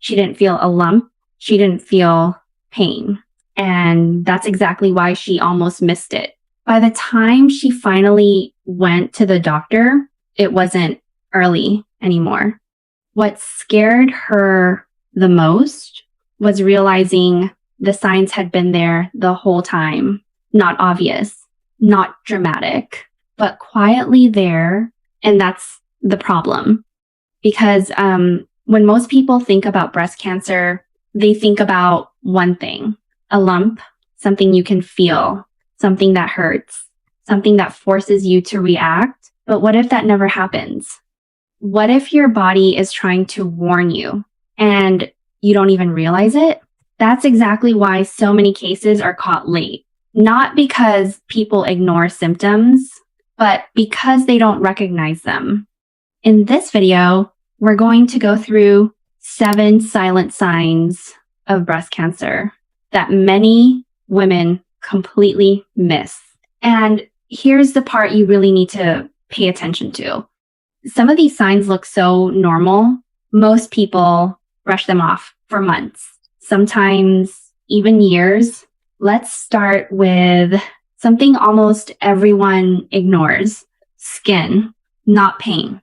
She didn't feel a lump. She didn't feel pain. And that's exactly why she almost missed it. By the time she finally went to the doctor, it wasn't early anymore. What scared her the most was realizing the signs had been there the whole time. Not obvious, not dramatic, but quietly there. And that's the problem. Because when most people think about breast cancer, they think about one thing, a lump, something you can feel, something that hurts, something that forces you to react. But what if that never happens? What if your body is trying to warn you and you don't even realize it? That's exactly why so many cases are caught late. Not because people ignore symptoms, but because they don't recognize them. In this video, we're going to go through 7 silent signs of breast cancer that many women completely miss. And here's the part you really need to pay attention to. Some of these signs look so normal. Most people brush them off for months, sometimes even years. Let's start with something almost everyone ignores: skin, not pain,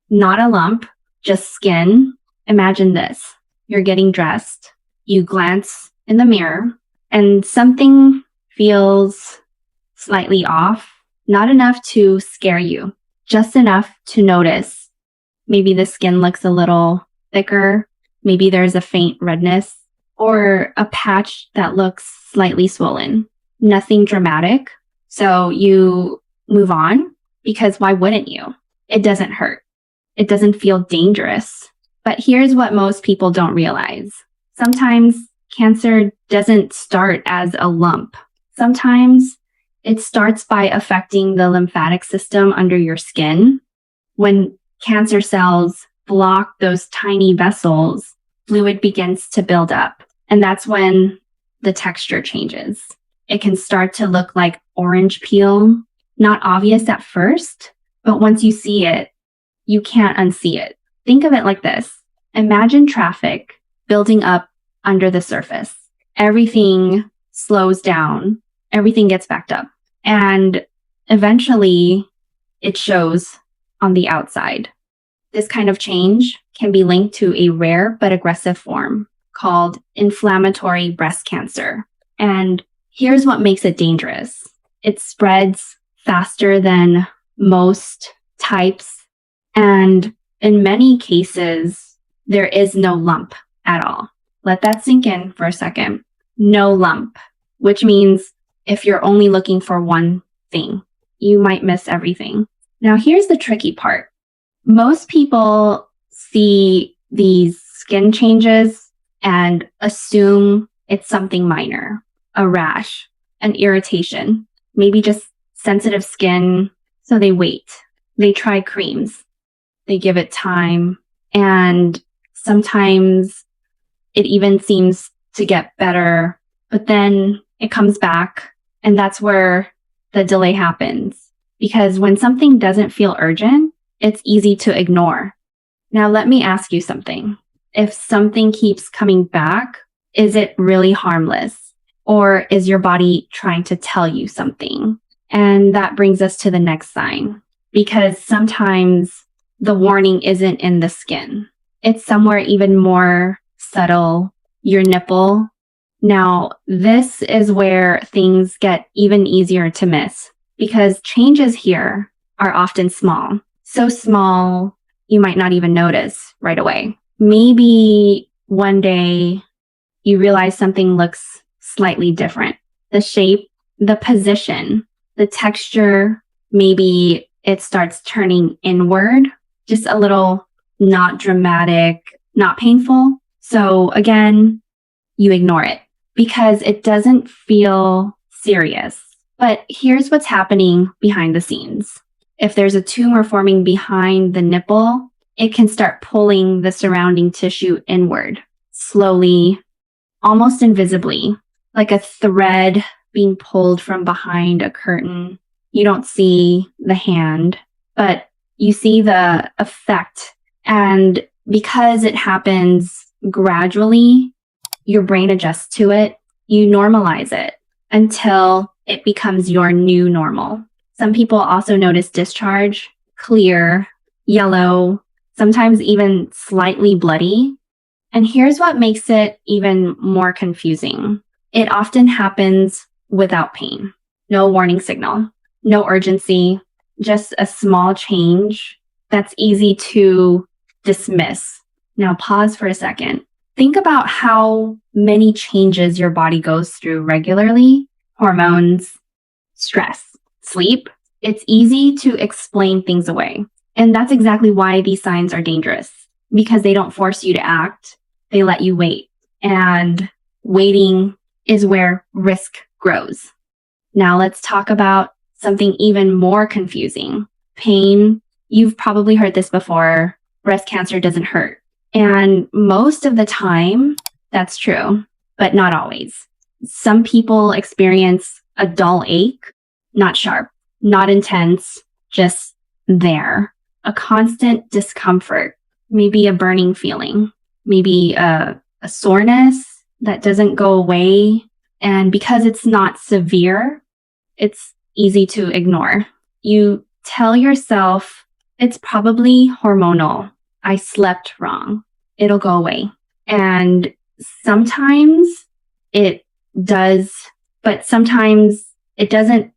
not a lump, just skin. Imagine this. You're getting dressed. You glance in the mirror and something feels slightly off, not enough to scare you, just enough to notice. Maybe the skin looks a little thicker. Maybe there's a faint redness or a patch that looks slightly swollen. Nothing dramatic. So you move on because why wouldn't you? It doesn't hurt. It doesn't feel dangerous. But here's what most people don't realize. Sometimes cancer doesn't start as a lump. Sometimes it starts by affecting the lymphatic system under your skin. When cancer cells block those tiny vessels, fluid begins to build up. And that's when the texture changes. It can start to look like orange peel, not obvious at first, but once you see it, you can't unsee it. Think of it like this. Imagine traffic building up under the surface. Everything slows down. Everything gets backed up. And eventually, it shows on the outside. This kind of change can be linked to a rare but aggressive form called inflammatory breast cancer. And here's what makes it dangerous. It spreads faster than most types. And in many cases, there is no lump at all. Let that sink in for a second. No lump, which means if you're only looking for one thing, you might miss everything. Now, here's the tricky part. Most people see these skin changes and assume it's something minor, a rash, an irritation, maybe just sensitive skin. So they wait. They try creams. They give it time. And sometimes it even seems to get better, but then it comes back. And that's where the delay happens. Because when something doesn't feel urgent, it's easy to ignore. Now, let me ask you something. If something keeps coming back, is it really harmless? Or is your body trying to tell you something? And that brings us to the next sign. Because sometimes the warning isn't in the skin. It's somewhere even more subtle, your nipple. Now, this is where things get even easier to miss because changes here are often small. So small, you might not even notice right away. Maybe one day you realize something looks slightly different. The shape, the position, the texture, maybe it starts turning inward, just a little, not dramatic, not painful. So again, you ignore it because it doesn't feel serious. But here's what's happening behind the scenes. If there's a tumor forming behind the nipple, it can start pulling the surrounding tissue inward, slowly, almost invisibly, like a thread being pulled from behind a curtain. You don't see the hand, but you see the effect. And because it happens gradually your brain adjusts to it. You normalize it until it becomes your new normal. Some people also notice discharge, clear, yellow, sometimes even slightly bloody. And here's what makes it even more confusing. It often happens without pain. No warning signal, no urgency, just a small change that's easy to dismiss. Now pause for a second. Think about how many changes your body goes through regularly. Hormones, stress, sleep. It's easy to explain things away. And that's exactly why these signs are dangerous, because they don't force you to act. They let you wait. And waiting is where risk grows. Now let's talk about something even more confusing. Pain. You've probably heard this before. Breast cancer doesn't hurt. And most of the time, that's true, but not always. Some people experience a dull ache, not sharp, not intense, just there. A constant discomfort, maybe a burning feeling, maybe a soreness that doesn't go away. And because it's not severe, it's easy to ignore. You tell yourself it's probably hormonal. I slept wrong. It'll go away. And sometimes it does, but sometimes it doesn't.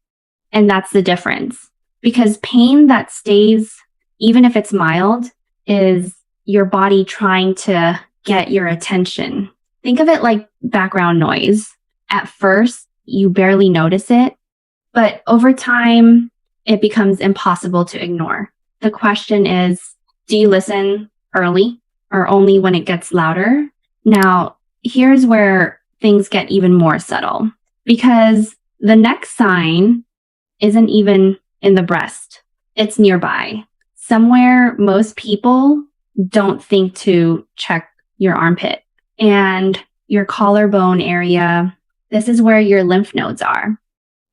And that's the difference. Because pain that stays, even if it's mild, is your body trying to get your attention. Think of it like background noise. At first, you barely notice it, but over time, it becomes impossible to ignore. The question is, do you listen early or only when it gets louder? Now, here's where things get even more subtle, because the next sign isn't even in the breast. It's nearby. Somewhere most people don't think to check your armpit and your collarbone area. This is where your lymph nodes are.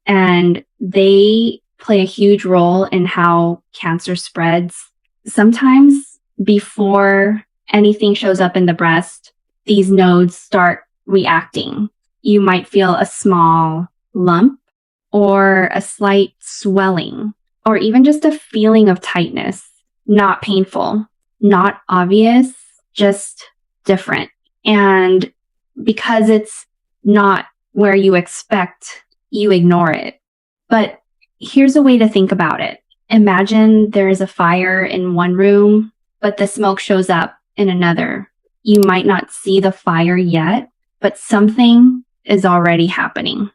And they play a huge role in how cancer spreads. Sometimes before anything shows up in the breast, these nodes start reacting. You might feel a small lump or a slight swelling, or even just a feeling of tightness. Not painful, not obvious, just different. And because it's not where you expect, you ignore it. But here's a way to think about it. Imagine there is a fire in one room, but the smoke shows up in another. You might not see the fire yet, but something is already happening.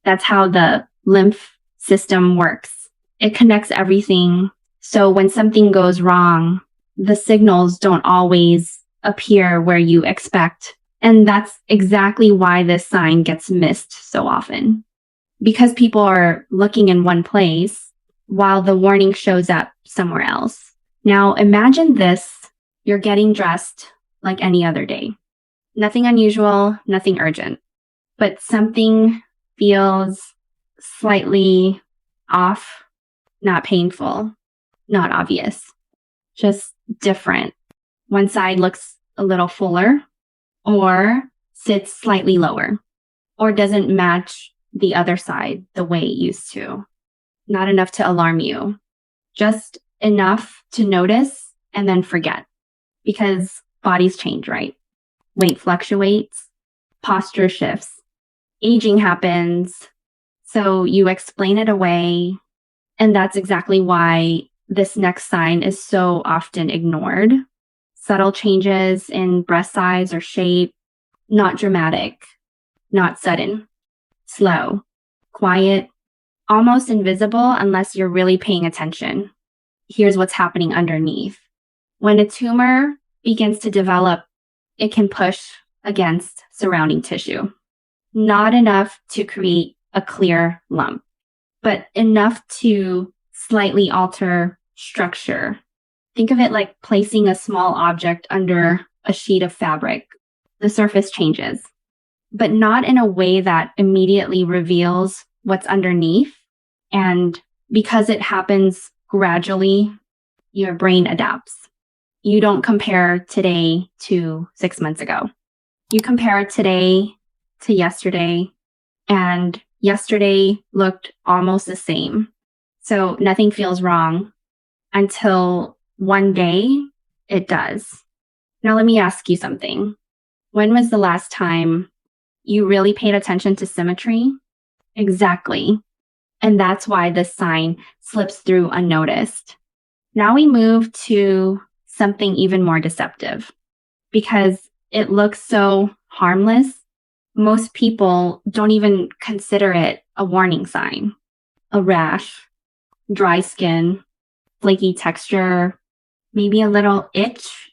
That's how the lymph system works. It connects everything. So when something goes wrong, the signals don't always appear where you expect. And that's exactly why this sign gets missed so often. Because people are looking in one place while the warning shows up somewhere else. Now imagine this. You're getting dressed like any other day. Nothing unusual, nothing urgent, but something feels slightly off, not painful, not obvious, just different. One side looks a little fuller or sits slightly lower or doesn't match the other side the way it used to. Not enough to alarm you, just enough to notice and then forget, because bodies change, right? Weight fluctuates, posture shifts, aging happens. So you explain it away. And that's exactly why this next sign is so often ignored. Subtle changes in breast size or shape, not dramatic, not sudden, slow, quiet, almost invisible unless you're really paying attention. Here's what's happening underneath. When a tumor begins to develop, it can push against surrounding tissue. Not enough to create a clear lump, but enough to slightly alter structure. Think of it like placing a small object under a sheet of fabric. The surface changes, but not in a way that immediately reveals what's underneath. And because it happens gradually, your brain adapts. you don't compare today to 6 months ago. You compare today to yesterday, and yesterday looked almost the same. So nothing feels wrong until one day it does. Now, let me ask you something. When was the last time you really paid attention to symmetry? Exactly. And that's why this sign slips through unnoticed. Now we move to something even more deceptive. Because it looks so harmless, most people don't even consider it a warning sign. A rash, dry skin, flaky texture, maybe a little itch,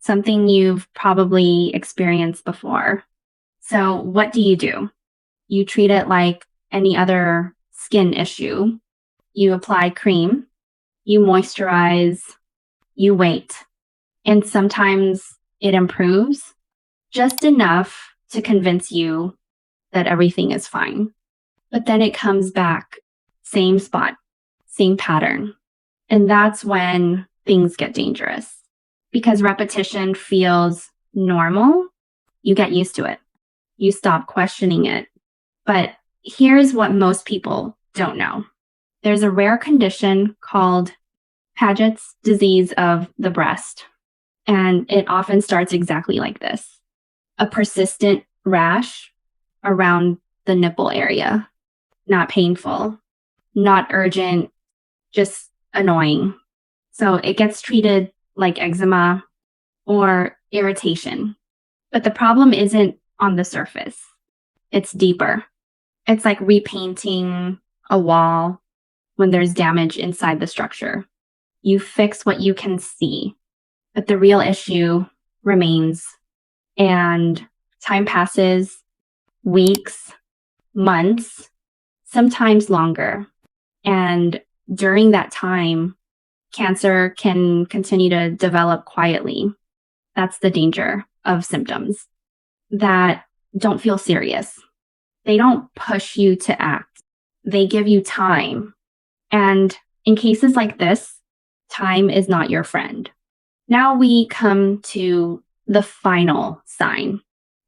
something you've probably experienced before. So what do? You treat it like any other skin issue. You apply cream, you moisturize, you wait. And sometimes it improves just enough to convince you that everything is fine. But then it comes back, same spot, same pattern. And that's when things get dangerous. Because repetition feels normal, you get used to it. You stop questioning it. But here's what most people don't know. There's a rare condition called Paget's disease of the breast. And it often starts exactly like this. A persistent rash around the nipple area. Not painful, not urgent, just annoying. So it gets treated like eczema or irritation. But the problem isn't on the surface. It's deeper. It's like repainting a wall when there's damage inside the structure. You fix what you can see, but the real issue remains. And time passes, weeks, months, sometimes longer. And during that time, cancer can continue to develop quietly. That's the danger of symptoms that don't feel serious. They don't push you to act. They give you time. And in cases like this, time is not your friend. Now we come to the final sign.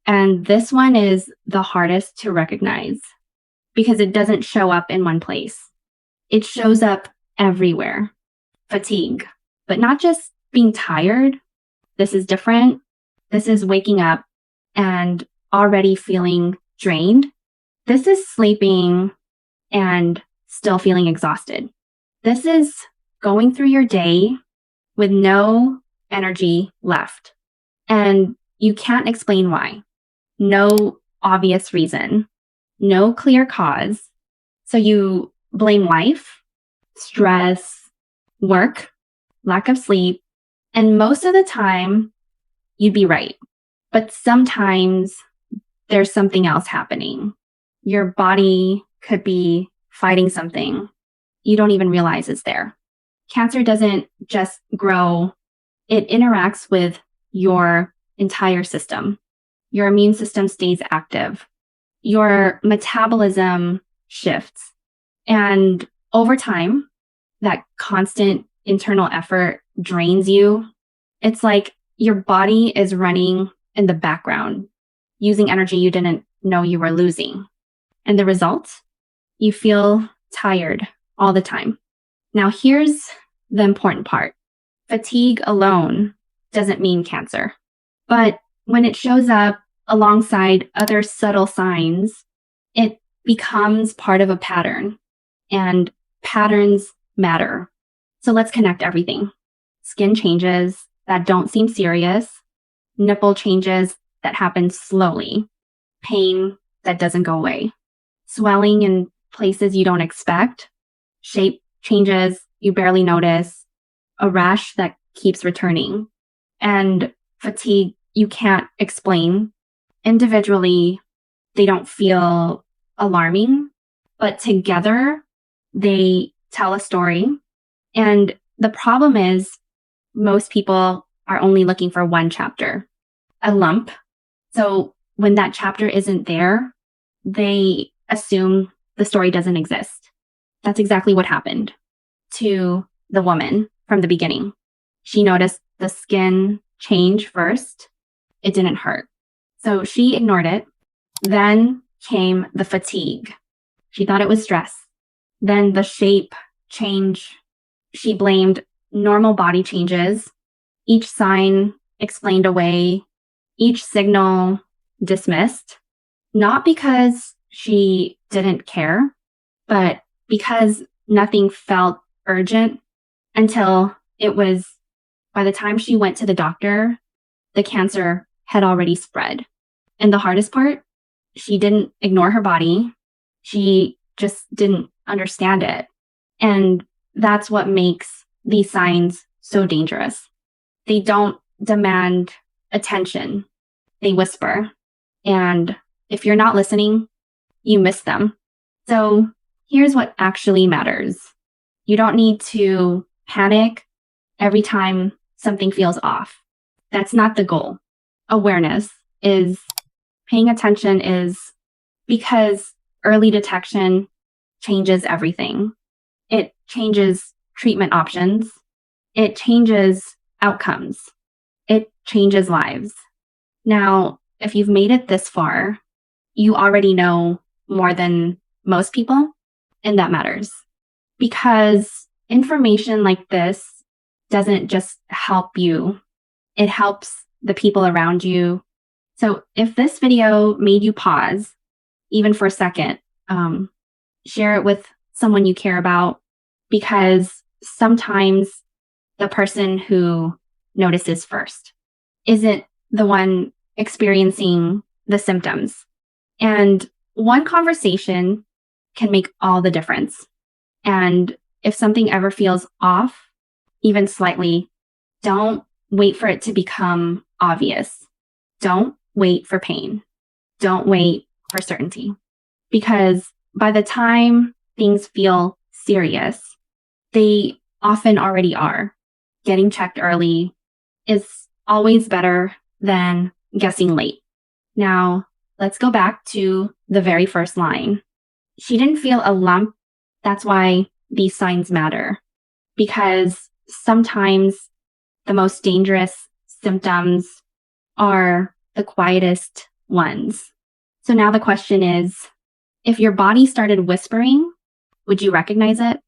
And this one is the hardest to recognize because it doesn't show up in one place. It shows up everywhere. Fatigue, but not just being tired. This is different. This is waking up and already feeling drained. This is sleeping and still feeling exhausted. This is going through your day with no energy left. And you can't explain why. No obvious reason, no clear cause. So you blame life, stress, work, lack of sleep, and most of the time you'd be right. But sometimes there's something else happening. Your body could be fighting something you don't even realize is there. Cancer doesn't just grow, it interacts with your entire system. Your immune system stays active. Your metabolism shifts. And over time, that constant internal effort drains you. It's like your body is running in the background, using energy you didn't know you were losing. And the result? You feel tired all the time. Now, here's the important part. Fatigue alone doesn't mean cancer. But when it shows up alongside other subtle signs, it becomes part of a pattern. And patterns matter. So let's connect everything. Skin changes that don't seem serious, nipple changes that happen slowly, pain that doesn't go away, swelling in places you don't expect, shape changes you barely notice, a rash that keeps returning, and fatigue you can't explain. Individually, they don't feel alarming, but together they tell a story. And the problem is most people are only looking for one chapter, a lump. So when that chapter isn't there, they assume the story doesn't exist. That's exactly what happened to the woman from the beginning. She noticed the skin change first. It didn't hurt. So she ignored it. Then came the fatigue. She thought it was stress. Then the shape change. She blamed normal body changes. Each sign explained away. Each signal dismissed. Not because she didn't care, but because nothing felt urgent until it was, by the time she went to the doctor, the cancer had already spread. And the hardest part, she didn't ignore her body. She just didn't understand it. And that's what makes these signs so dangerous. They don't demand attention. They whisper. And if you're not listening, you miss them. So here's what actually matters. You don't need to panic every time something feels off. That's not the goal. Awareness is, paying attention is, because early detection changes everything. It changes treatment options. It changes outcomes. It changes lives. Now, if you've made it this far, you already know more than most people, and that matters. Because information like this doesn't just help you, it helps the people around you. So if this video made you pause, even for a second, share it with someone you care about, because sometimes the person who notices first isn't the one experiencing the symptoms. And one conversation can make all the difference. And if something ever feels off, even slightly, don't wait for it to become obvious. Don't wait for pain. Don't wait for certainty. Because by the time things feel serious, they often already are. Getting checked early is always better than guessing late. Now, let's go back to the very first line. She didn't feel a lump. That's why these signs matter. Because sometimes the most dangerous symptoms are the quietest ones. So now the question is, if your body started whispering, would you recognize it?